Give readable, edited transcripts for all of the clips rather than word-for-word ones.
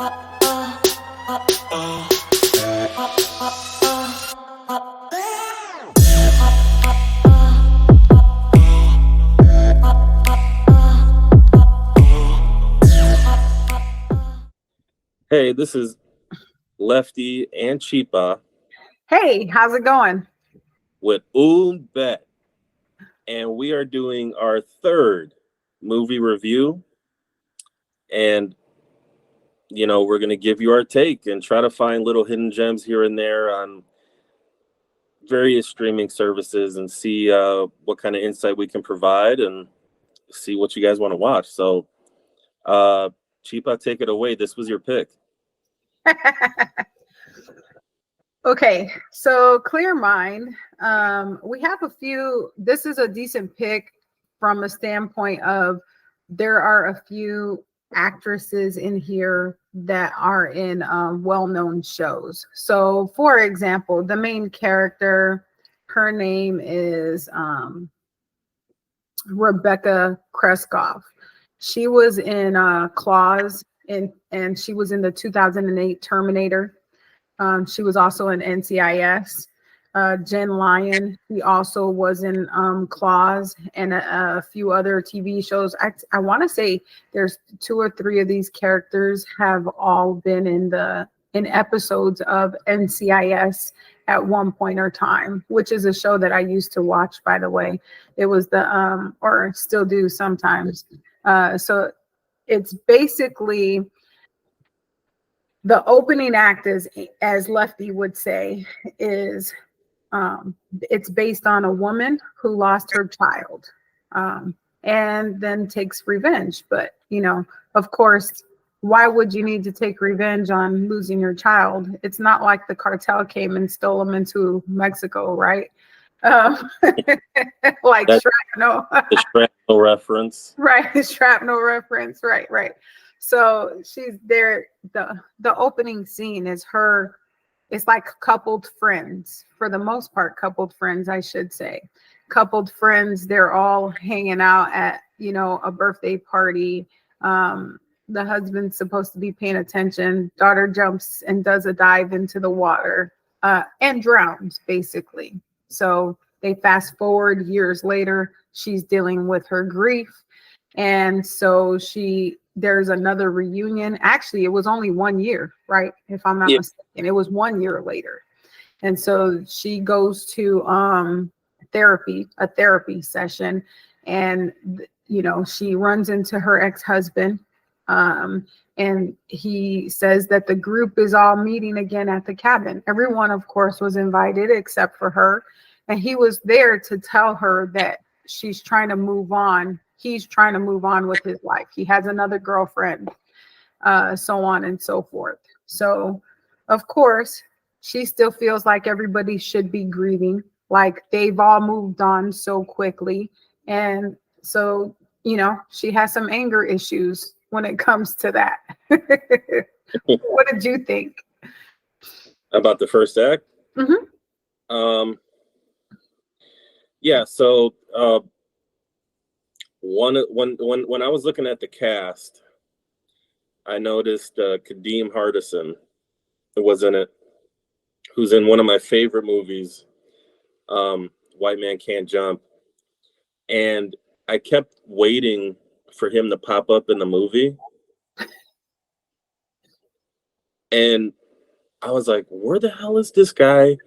Hey, this is Lefty and Cheapa Hey, how's it going? with Bet, and we are doing our third movie review. And we're going to give you our take and try to find little hidden gems here and there on various streaming services and see what kind of insight we can provide and see what you guys want to watch. So, Cheapa, take it away. This was your pick. Okay, so Clearmind, we have a few. This is a decent pick from a standpoint of there are a few actresses in here that are in well-known shows. So, for example, the main character, her name is Rebecca Kreskoff. She was in Claws, and she was in the 2008 Terminator. She was also in NCIS. Jen Lyon, he also was in Claws and a few other TV shows. I want to say there's 2 or 3 of these characters have all been in episodes of NCIS at one point or time, which is a show that I used to watch, by the way. It was or still do sometimes. So it's basically the opening act is, as Lefty would say, is it's based on a woman who lost her child and then takes revenge. But, of course, why would you need to take revenge on losing your child? It's not like the cartel came and stole them into Mexico, right? Like shrapnel. The shrapnel reference. Right, shrapnel reference. Right. So she's there. The opening scene is her. It's like coupled friends, for the most part, coupled friends, I should say. Coupled friends, they're all hanging out at, a birthday party. The husband's supposed to be paying attention. Daughter jumps and does a dive into the water and drowns, basically. So they fast forward years later. She's dealing with her grief. And so there's another reunion. Actually, it was only 1 year, right? If I'm not mistaken, it was 1 year later. And so she goes to a therapy session, and she runs into her ex-husband, and he says that the group is all meeting again at the cabin. Everyone, of course, was invited except for her, and he was there to tell her that she's trying to move on. He's trying to move on with his life. He has another girlfriend, so on and so forth. So, of course, she still feels like everybody should be grieving, like they've all moved on so quickly. And so, she has some anger issues when it comes to that. What did you think? About the first act? Mm-hmm. Yeah, so when I was looking at the cast, I noticed Kadeem Hardison was in it, who's in one of my favorite movies, White Man Can't Jump. And I kept waiting for him to pop up in the movie. And I was like, where the hell is this guy?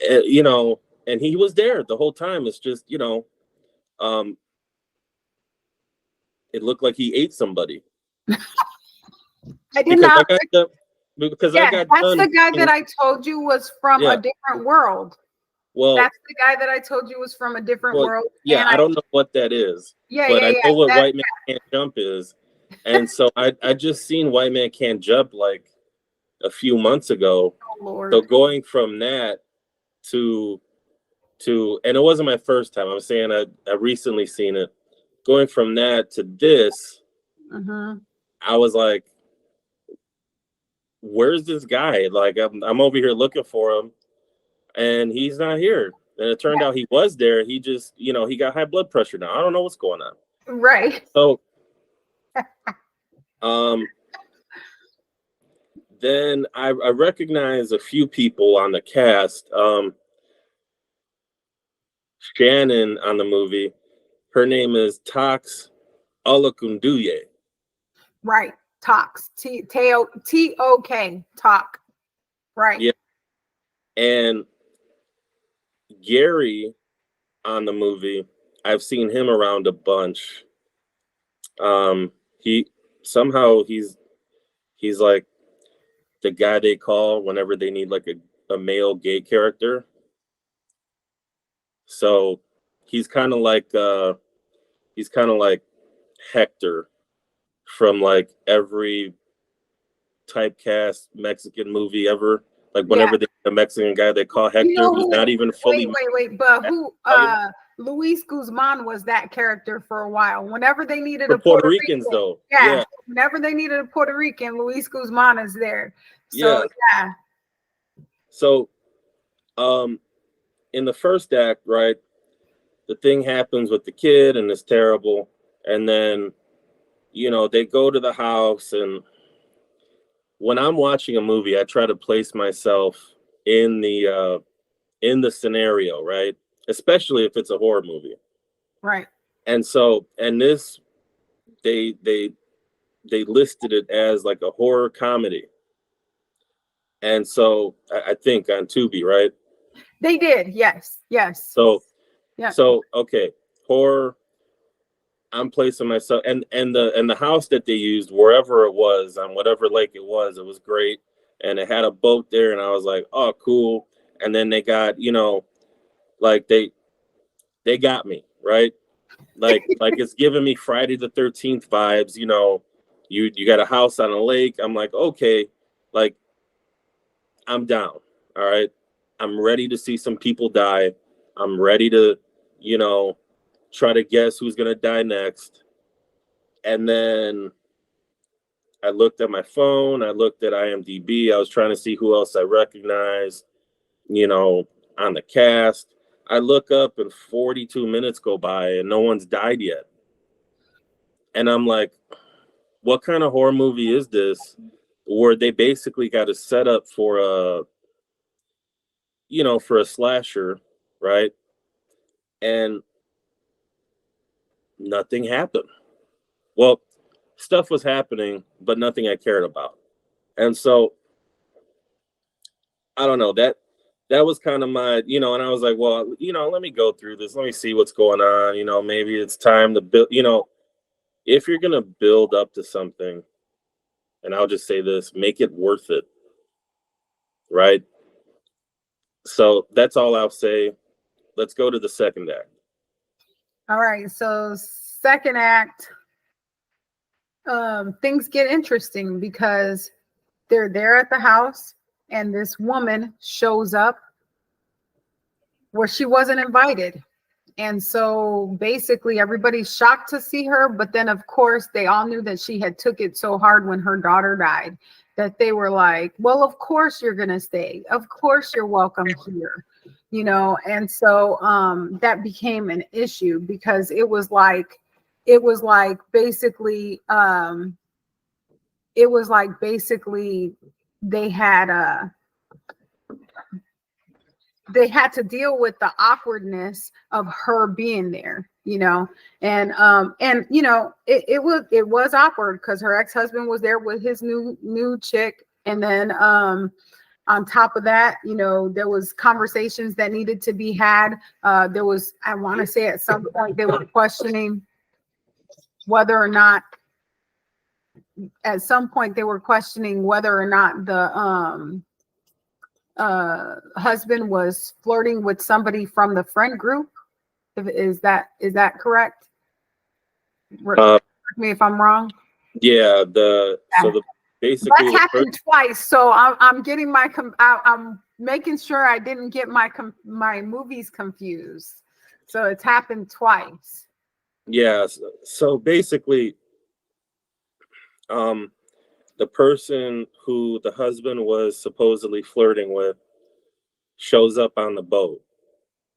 And he was there the whole time. It's just, it looked like he ate somebody. I did not. I got that's the guy that I told you was from a different world. Well, that's the guy that I told you was from a different world. Yeah, I don't know what that is. But I know what White Man Can't Jump is. And so I just seen White Man Can't Jump like a few months ago. Oh, Lord. So going from that to and it wasn't my first time. I'm saying I recently seen it. Going from that to this, I was like, where's this guy? Like, I'm over here looking for him, and he's not here. And it turned out he was there. He just, he got high blood pressure now. I don't know what's going on. Right. So, then I recognize a few people on the cast. Shannon on the movie, her name is Tox Olakunduye. Right. Talks. Tok. Talk. Right. Yeah. And Gary on the movie, I've seen him around a bunch. He somehow he's like the guy they call whenever they need like a male gay character. So he's kind of like Hector from like every typecast Mexican movie ever. Like Yeah. whenever they a Mexican guy they call You Hector, know who's who? not even fully Wait. But who? Italian. Luis Guzman was that character for a while. Whenever they needed For a Puerto Puerto Ricans Rican, though. yeah. Yeah. Whenever they needed a Puerto Rican, Luis Guzman is there. So Yeah. yeah. So in the first act, right, the thing happens with the kid and it's terrible. And then, they go to the house, and when I'm watching a movie, I try to place myself in the scenario, right? Especially if it's a horror movie. Right. And so, and this they listed it as like a horror comedy. And so I think on Tubi, right? They did. Yes. Yes. So Yeah. so okay, horror. I'm placing myself, and the house that they used, wherever it was, on whatever lake it was great. And it had a boat there, and I was like, oh, cool. And then they got, like they got me, right? Like it's giving me Friday the 13th vibes, you got a house on a lake. I'm like, okay, like I'm down. All right. I'm ready to see some people die. I'm ready to, you know, try to guess who's gonna die next. And then I looked at my phone, I looked at IMDb, I was trying to see who else I recognized, you know, on the cast. I look up and 42 minutes go by and no one's died yet. And I'm like, what kind of horror movie is this where they basically got a setup for a slasher, right? And nothing happened. Well, stuff was happening, but nothing I cared about. And so I don't know, that was kind of my, and I was like, well, let me go through this. Let me see what's going on. Maybe it's time to build, if you're going to build up to something, and I'll just say this, make it worth it. Right. So that's all I'll say. Let's go to the second act. All right. So second act, things get interesting because they're there at the house and this woman shows up where she wasn't invited. And so basically everybody's shocked to see her, but then of course they all knew that she had took it so hard when her daughter died that they were like, well, of course you're going to stay. Of course you're welcome here. And so that became an issue because it was like basically they had to deal with the awkwardness of her being there, and it was awkward because her ex-husband was there with his new chick, and then on top of that, there was conversations that needed to be had. There was, I want to say, at some point they were questioning whether or not the husband was flirting with somebody from the friend group. Is that correct? Correct me if I'm wrong. Yeah, basically That's happened twice, so I'm getting I'm making sure I didn't get my movies confused. So it's happened twice. Yeah, so basically, the person who the husband was supposedly flirting with shows up on the boat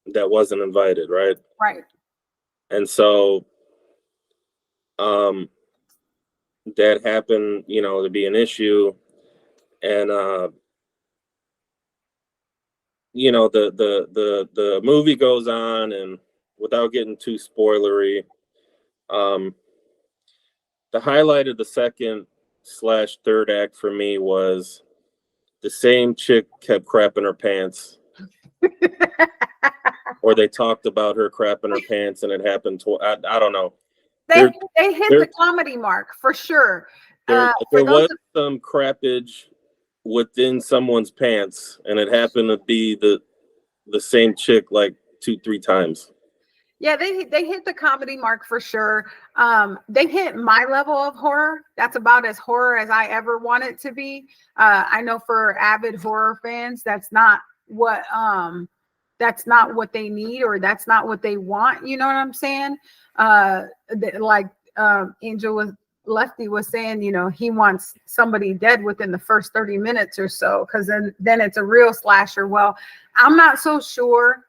that wasn't invited, right? Right. And so that happened, to be an issue. And the movie goes on, and without getting too spoilery, um, the highlight of the second slash third act for me was the same chick kept crapping her pants, or they talked about her crapping her pants, and it happened. I don't know. they There, they hit there, the comedy mark for sure. there For those was some crappage within someone's pants, and it happened to be the same chick like 2-3 times. Yeah, they hit the comedy mark for sure. They hit my level of horror. That's about as horror as I ever want it to be. I know for avid horror fans, that's not what they need, or that's not what they want. You know what I'm saying? Like Angel was Lefty was saying, he wants somebody dead within the first 30 minutes or so, because then it's a real slasher. Well, I'm not so sure.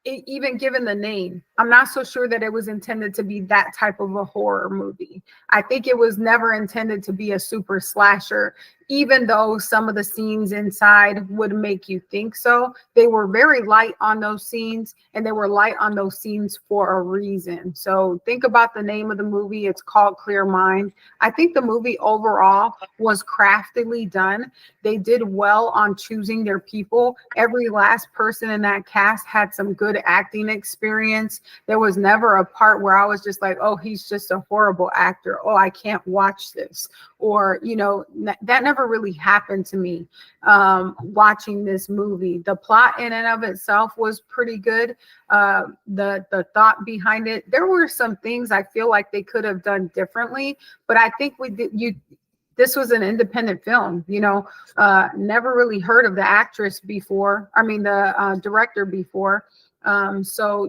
Even given the name, I'm not so sure that it was intended to be that type of a horror movie. I think it was never intended to be a super slasher, even though some of the scenes inside would make you think so. They were very light on those scenes, and they were light on those scenes for a reason. So think about the name of the movie. It's called Clearmind. I think the movie overall was craftily done. They did well on choosing their people. Every last person in that cast had some good acting experience. There was never a part where I was just like, oh, he's just a horrible actor. Oh, I can't watch this. Or, that never really happened to me watching this movie. The plot in and of itself was pretty good. The thought behind it, there were some things I feel like they could have done differently, but I think this was an independent film, never really heard of the actress before. I mean, the director before. So,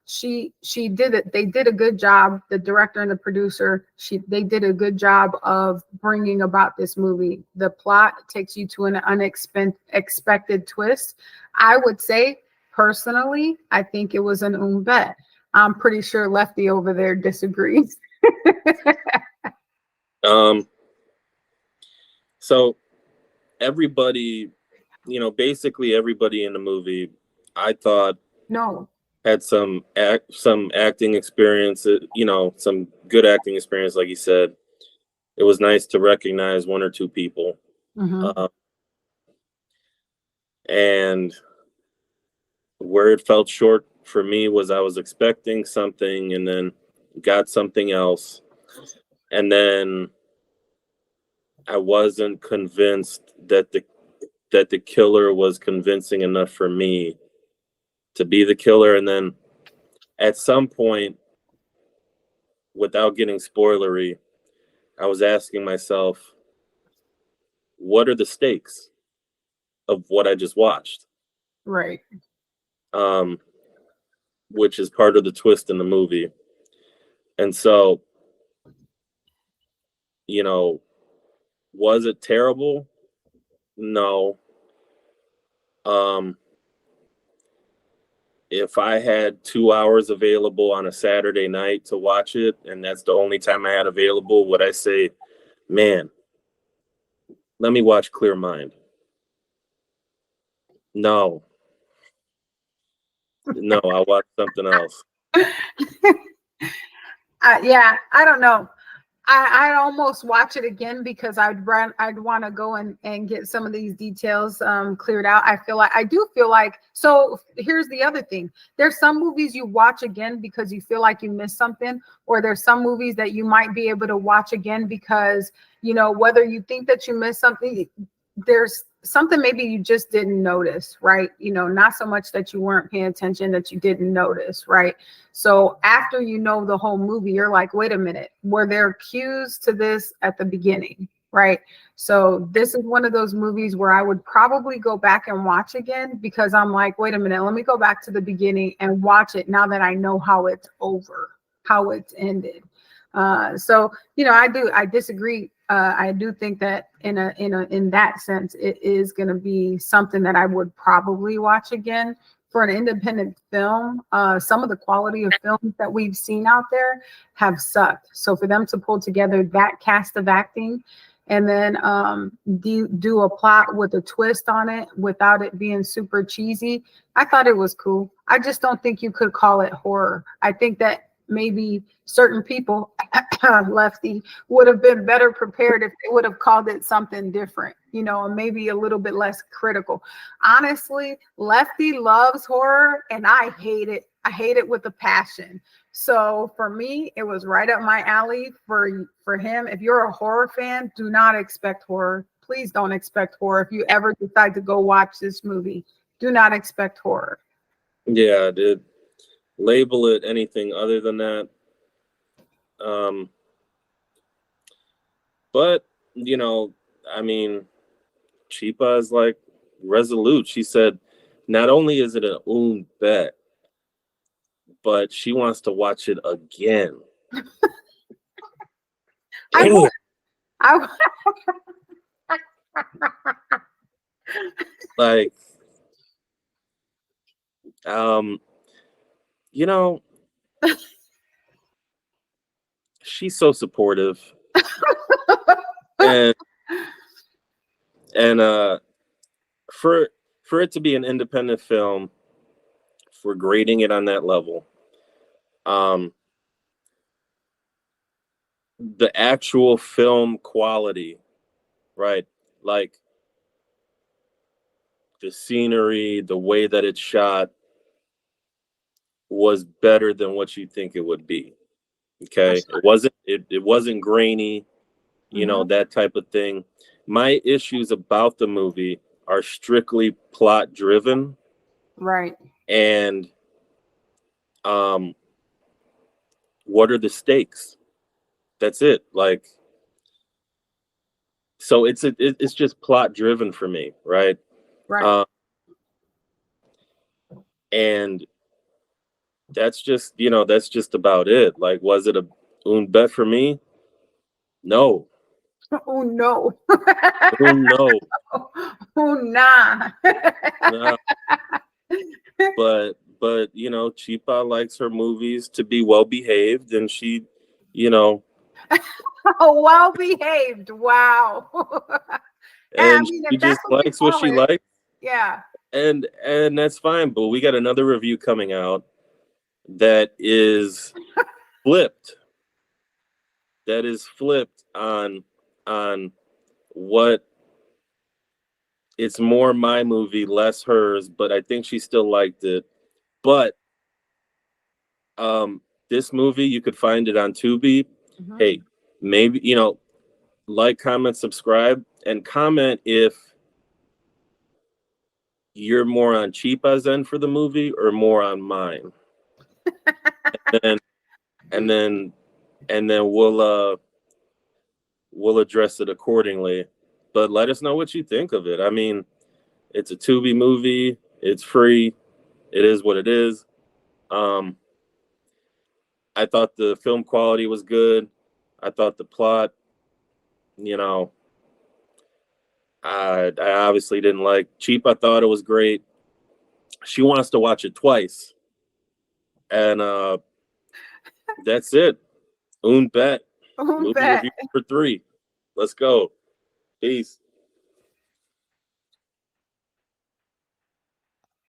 she did it. They did a good job. The director and the producer, they did a good job of bringing about this movie. The plot takes you to an unexpected twist. I would say, personally, I think it was an bet. I'm pretty sure Lefty over there disagrees. So everybody, basically everybody in the movie, I thought No. had some acting experience, some good acting experience, like you said. It was nice to recognize one or two people. Mm-hmm. And where it felt short for me was I was expecting something and then got something else. And then I wasn't convinced that the killer was convincing enough for me to be the killer. And then at some point, without getting spoilery, I was asking myself, what are the stakes of what I just watched? Right. Which is part of the twist in the movie. And so, was it terrible? No. If I had 2 hours available on a Saturday night to watch it, and that's the only time I had available, would I say, man, let me watch Clearmind? No. No, I'll watch something else. Yeah, I don't know. I'd almost watch it again because I'd want to go and get some of these details cleared out. I do feel like, so here's the other thing. There's some movies you watch again because you feel like you missed something, or there's some movies that you might be able to watch again because, whether you think that you missed something, there's something maybe you just didn't notice, right? Not so much that you weren't paying attention, that you didn't notice, right? So after the whole movie, you're like, wait a minute, were there cues to this at the beginning, right? So this is one of those movies where I would probably go back and watch again because I'm like, wait a minute, let me go back to the beginning and watch it now that I know how it's over, how it's ended. So I disagree. I do think that in that sense, it is going to be something that I would probably watch again. For an independent film, some of the quality of films that we've seen out there have sucked. So for them to pull together that cast of acting and then do a plot with a twist on it without it being super cheesy. I thought it was cool. I just don't think you could call it horror. I think that maybe certain people, Lefty, would have been better prepared if they would have called it something different, you know, and maybe a little bit less critical. Honestly, Lefty loves horror and I hate it. I hate it with a passion. So for me, it was right up my alley. For him, if you're a horror fan, do not expect horror. Please don't expect horror. If you ever decide to go watch this movie, do not expect horror. Yeah, dude. Label it anything other than that. Um, but you know, I mean, Chipa is like resolute. She said, not only is it an bet, but she wants to watch it again. I Damn. would. I would. Like, um, you know, she's so supportive, and and for it to be an independent film, for grading it on that level, um, the actual film quality, right? Like the scenery, the way that it's shot was better than what you think it would be. Okay. It wasn't grainy, you know, Mhm. that type of thing. My issues about the movie are strictly plot driven, Right. and um what are the stakes? That's it. Like, so it's just plot driven for me, right? Right. Um and that's just about it. Like, was it a un bet for me? No. Oh no. Oh no. Oh nah. No. But you know, Chipa likes her movies to be well behaved, and she, you know, Well behaved. Wow. I and mean, she if that's just what you likes what call she it, likes, yeah. and that's fine. But we got another review coming out that is flipped. That is flipped on what, it's more my movie, less hers, but I think she still liked it. But um this movie, you could find it on Tubi. Mhm. Hey, maybe, you know, like, comment, subscribe, and comment if you're more on Chipa's end for the movie or more on mine. And and then and then we'll address it accordingly. But let us know what you think of it. I mean, it's a Tubi movie. It's free. It is what it is. Um, I thought the film quality was good. I thought the plot, you know, I obviously didn't like. Cheap, I thought it was great. She wants to watch it twice, and that's it. Un bet. Oh, Movie bet. review for 3. Let's go. Peace.